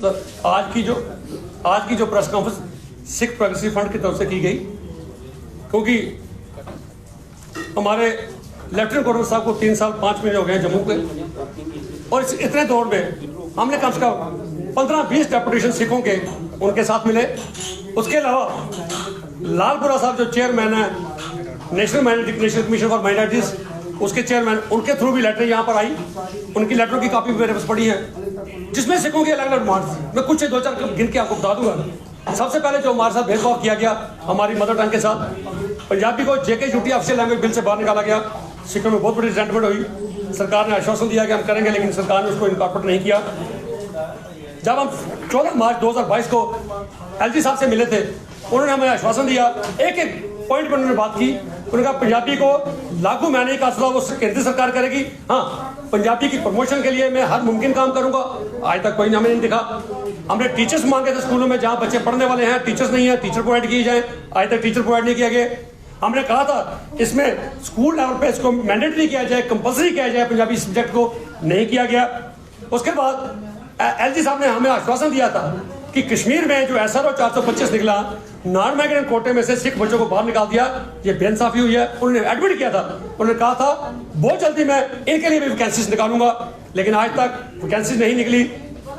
आज की जो press conference Sikh progressive front की तरफ से की गई, क्योंकि हमारे लेफ्टिनेंट गवर्नर साहब को 3 साल 5 महीने हो गए जम्मू के, और इस इतने दौर में हमने कम से कम 15-20 डेपुटेशन सिखों के उनके साथ मिले। उसके अलावा लालपुरा साहब जो चेयरमैन है national minority commission for minorities, उसके चेयरमैन, उनके थ्रू भी लेटर यहाँ पर आई। उनकी लेटरों की कॉपी मेरे पास पड़ी है, जिसमें सिखों की अलग अलग डिमांड्स मैं कुछ 2-4 गिन के आपको बता दूंगा। सबसे पहले जो हमारे साथ भेदभाव किया गया हमारी मदर टंग के साथ, पंजाबी को JK ऑफिशियल लैंग्वेज बिल से बाहर निकाला गया। सिखों में बहुत बड़ी रिजेंटमेंट हुई। सरकार ने आश्वासन दिया कि हम करेंगे, लेकिन सरकार ने उसको इनकॉर्पोरेट नहीं किया। जब हम 14 मार्च 2022 को LG साहब से मिले थे, उन्होंने हमें आश्वासन दिया, एक एक पॉइंट पर उन्होंने बात की। उन्होंने कहा पंजाबी को लागू मैं नहीं कर सकता, वो केंद्र सरकार करेगी। हाँ, पंजाबी की प्रमोशन के लिए मैं हर मुमकिन काम करूंगा। आज तक कोई हमें नहीं दिखा। हमने टीचर्स मांगे थे स्कूलों में जहां बच्चे पढ़ने वाले हैं, टीचर्स नहीं है, टीचर प्रोवाइड किए जाए। आज तक टीचर प्रोवाइड नहीं किया गया। हमने कहा था इसमें स्कूल लेवल पे इसको मैंडेटरी किया जाए, कंपल्सरी किया जाए पंजाबी सब्जेक्ट को, नहीं किया गया। उसके बाद LG साहब ने हमें आश्वासन दिया था कि कश्मीर में जो SRO 425 निकला, नॉन माइग्रेंट कोटे में से सिख बच्चों को बाहर निकाल दिया, ये बेइंसाफी हुई है। उन्होंने एडमिट किया था, उन्होंने कहा था बहुत जल्दी मैं इनके लिए भी वैकेंसीज निकालूंगा, लेकिन आज तक वैकेंसीज नहीं निकली।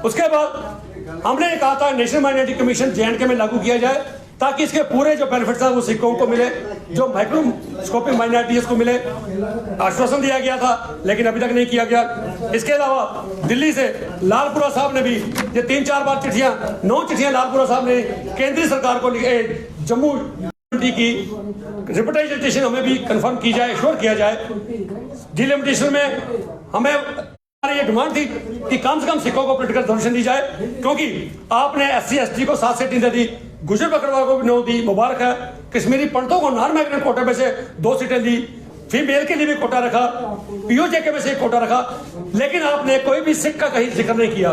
उसके बाद हमने ये कहा था नेशनल माइनॉरिटी कमीशन JNK में लागू किया जाए, ताकि इसके पूरे जो बेनिफिट्स हैं वो सिखों को मिले, जो माइक्रोस्कोपिक माइनॉरिटीज को मिले। आश्वासन दिया गया था, लेकिन अभी तक नहीं किया गया। इसके अलावा दिल्ली से लालपुरा साहब ने भी ये 3-4 बार 9 चिट्ठियां लालपुरा साहब ने केंद्रीय सरकार को जम्मू की रिप्रेजेंटेशन हमें भी कंफर्म की जाए, श्योर किया जाए। डिलिमिटेशन में हमें ये डिमांड थी कि कम से कम सिखों को पोलिटिकल सोल्यूशन दी जाए, क्योंकि आपने SC/ST को 7 सीटें दे दी, गुजर बकरवाल को भी 9 दी, मुबारक है। कश्मीरी पंडितों को नॉन माइग्रेंट कोटे में से 2 सीटें दी, फीमेल के लिए भी कोटा रखा, POJ में से एक कोटा रखा, लेकिन आपने कोई भी सिख का कहीं जिक्र नहीं किया।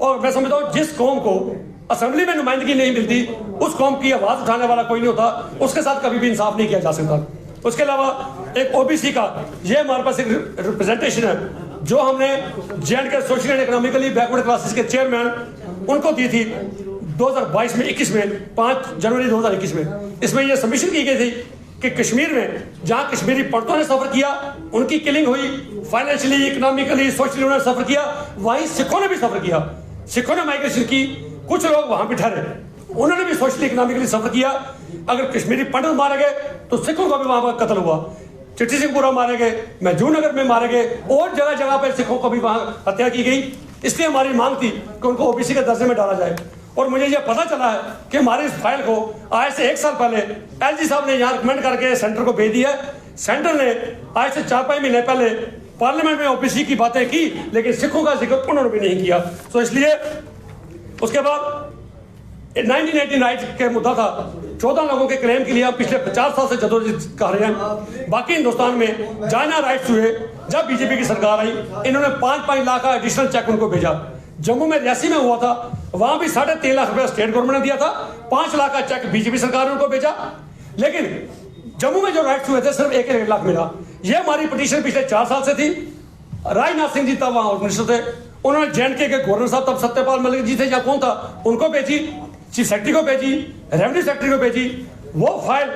और मैं समझता हूँ जिस कौम को असेंबली में नुमाइंदगी नहीं मिलती, उस कौम की आवाज उठाने वाला कोई नहीं होता, उसके साथ कभी भी इंसाफ नहीं किया जा सकता। उसके अलावा एक OBC का ये हमारे पास एक रिप्रेजेंटेशन है जो हमने JNK social and economically backward classes के चेयरमैन उनको दी थी 2022 में 21 में 5 जनवरी 2021 में। इसमें यह सबमिशन की गई थी कि कश्मीर में जहां कश्मीरी पंडितों ने सफर किया, उनकी किलिंग हुई, फाइनेंशियली, इकोनॉमिकली, सोशली उन्होंने सफर किया, वहीं सिखों ने भी सफर किया। सिखों ने माइग्रेशन की, कुछ लोग वहां भी ठहरे, उन्होंने भी सोशली इकोनॉमिकली सफर किया। अगर कश्मीरी पंडित मारे गए तो सिखों का भी वहां पर कत्ल हुआ। चिट्ठी सिंहपुरा मारे गए, महजूर नगर में मारे गए, और जगह जगह पर सिखों को भी वहां हत्या की गई। इसलिए हमारी मांग थी कि उनको OBC के दर्जे में डाला जाए। और मुझे यह पता चला है कि हमारी इस फाइल को आज से 1 साल पहले LG साहब ने यहाँ रिकमेंड करके सेंटर को भेज दिया। सेंटर ने आज से 4-5 महीने पहले पार्लियामेंट में OBC की बातें की, लेकिन सिखों का जिक्र उन्होंने भी नहीं किया। तो इसलिए उसके बाद 1989 के मुद्दा था, 14 लोगों के क्लेम के लिए आप पिछले 50 साल से जदोजहद कर रहे हैं। बाकी हिंदुस्तान में जहाँ राइट्स हुए, जब BJP की सरकार आई, इन्होंने 5-5 लाख का एडिशनल चेक उनको भेजा। जम्मू में रियासी में हुआ था, वहां भी 3.5 लाख रुपया स्टेट गवर्नमेंट ने दिया था, 5 लाख का चेक BJP सरकार ने उनको भेजा। लेकिन जम्मू में जो राइट्स हुए थे सिर्फ 1 लाख मिला। ये हमारी पिटीशन पिछले 4 साल से थी। राजनाथ सिंह जी तब वहां मिनिस्टर थे, उन्होंने JNK के गवर्नर साहब तब सत्यपाल मलिक जी थे या कौन था, उनको भेजी, चीफ सेक्रेटरी को भेजी, रेवेन्यू सेक्रेटरी को भेजी। वो फाइल,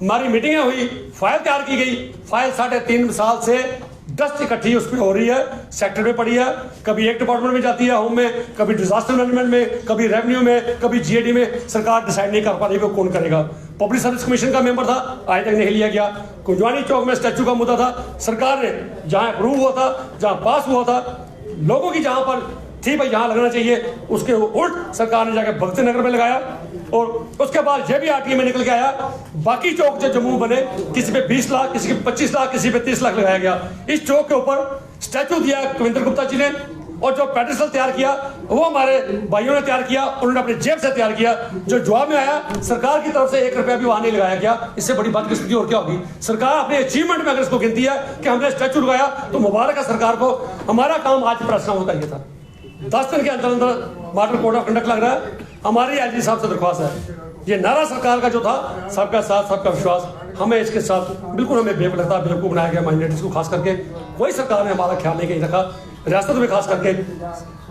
हमारी मीटिंगें हुई, फाइल तैयार की गई। फाइल 3.5 साल से डस्ट इकट्ठी उस पर हो रही है, सेक्टर में पड़ी है, कभी एक डिपार्टमेंट में जाती है, होम में, कभी डिजास्टर मैनेजमेंट में, कभी रेवेन्यू में, कभी GAD में। सरकार डिसाइड नहीं कर पा रही कि कौन करेगा। पब्लिक सर्विस कमीशन का मेंबर था, आज तक नहीं लिया गया। कुंजवानी चौक में स्टैचू का मुद्दा था, सरकार ने जहां अप्रूव हुआ था, जहां पास हुआ था, लोगों की जहां पर थी भाई यहाँ लगना चाहिए, उसके उल्ट सरकार ने जाकर भगत नगर में लगाया। और उसके बाद ये भी RTA में निकल के आया, बाकी चौक जो जम्मू बने, किसी पे 20 लाख, किसी पे 25 लाख, किसी पे 30 लाख लगाया गया। इस चौक के ऊपर स्टैचू दिया कविंद्र गुप्ता जी ने, और जो पेडिसल तैयार किया वो हमारे भाइयों ने तैयार किया, उन्होंने अपने जेब से तैयार किया। जो जवाब में आया, सरकार की तरफ से 1 रुपया भी वहां नहीं लगाया गया। इससे बड़ी बदकिस्मती और क्या होगी। सरकार अपने अचीवमेंट में अगर इसको गिनती है कि हमने स्टैचू लगाया, तो मुबारक है सरकार को। हमारा काम आज प्रश्न होता ही था, 10 दिन के अंदर अंदर मॉडल कोड ऑफ कंडक्ट लग रहा है। हमारी LG साहब से दरख्वास्त है, ये नारा सरकार का जो था, सबका साथ सबका विश्वास, हमें इसके साथ बिल्कुल हमें बेवकूफ लगता है, बेवकूफ बनाया गया माइनॉरिटीज को खास करके। कोई सरकार ने हमारा ख्याल नहीं रखा। रियासत में खास करके,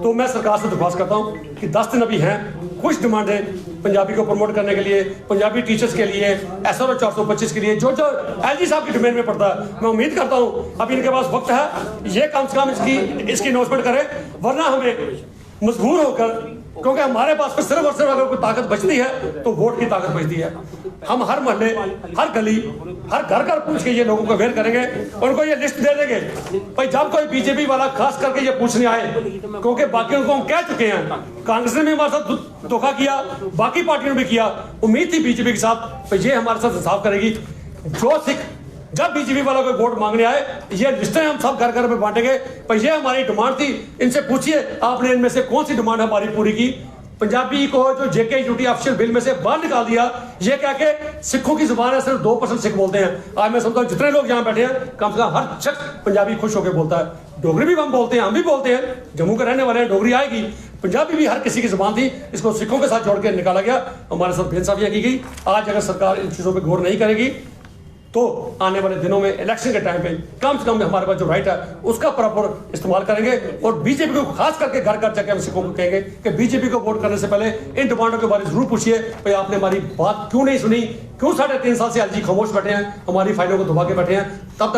तो मैं सरकार से दरख्वास्त करता हूँ कि 10 दिन अभी हैं, कुछ डिमांडें पंजाबी को प्रमोट करने के लिए, पंजाबी टीचर्स के लिए, SRO 425 के लिए, जो जो LG साहब की डिमांड में पड़ता है, मैं उम्मीद करता हूँ अभी इनके पास वक्त है, ये कम से कम इसकी अनाउंसमेंट करें, वरना हमें मजबूर होकर, क्योंकि हमारे पास में सिर्फ और सिर्फ अगर कोई ताकत बचती है तो वोट की ताकत बचती है। हम हर मोहल्ले, हर गली, हर घर घर पूछ के ये लोगों को अवेयर करेंगे, उनको ये लिस्ट दे देंगे भाई, जब कोई बीजेपी वाला खास करके ये पूछने आए, क्योंकि बाकियों को हम कह चुके हैं, कांग्रेस ने भी हमारे साथ धोखा किया, बाकी पार्टियों ने भी किया, उम्मीद थी बीजेपी के साथ ये हमारे साथ इंसाफ करेगी। जो सिख जब बीजेपी वाला कोई वोट मांगने आए, ये लिस्टें हम सब घर घर में बांटेंगे, पर ये हमारी डिमांड थी, इनसे पूछिए आपने इनमें से कौन सी डिमांड हमारी पूरी की। पंजाबी को जो JK UT ऑफिशियल बिल में से बाहर निकाल दिया, ये कह के सिखों की जुबान है, सिर्फ 2% सिख बोलते हैं। आज मैं समझता हूँ जितने लोग यहाँ बैठे हैं, कम से कम हर शख्स पंजाबी खुश होकर बोलता है। डोगरी भी हम बोलते हैं, हम भी बोलते हैं, जम्मू के रहने वाले हैं, डोगरी आएगी। पंजाबी भी हर किसी की जुबान थी, इसको सिखों के साथ जोड़ के निकाला गया, हमारे साथ बेइंसाफियां की गई। आज अगर सरकार इन चीज़ों पर गौर नहीं करेगी तो आने वाले दिनों में इलेक्शन के टाइम पे कम से कम हमारे पास जो राइट है उसका प्रॉपर इस्तेमाल करेंगे, और बीजेपी को खास करके घर घर जाके हम सिखों को कहेंगे कि बीजेपी को वोट करने से पहले इन डिमांडों के बारे में जरूर पूछिए, भाई आपने हमारी बात क्यों नहीं सुनी, क्यों 3.5 साल से LG खामोश बैठे हैं, हमारी फाइलों को दबा के बैठे हैं। तब तक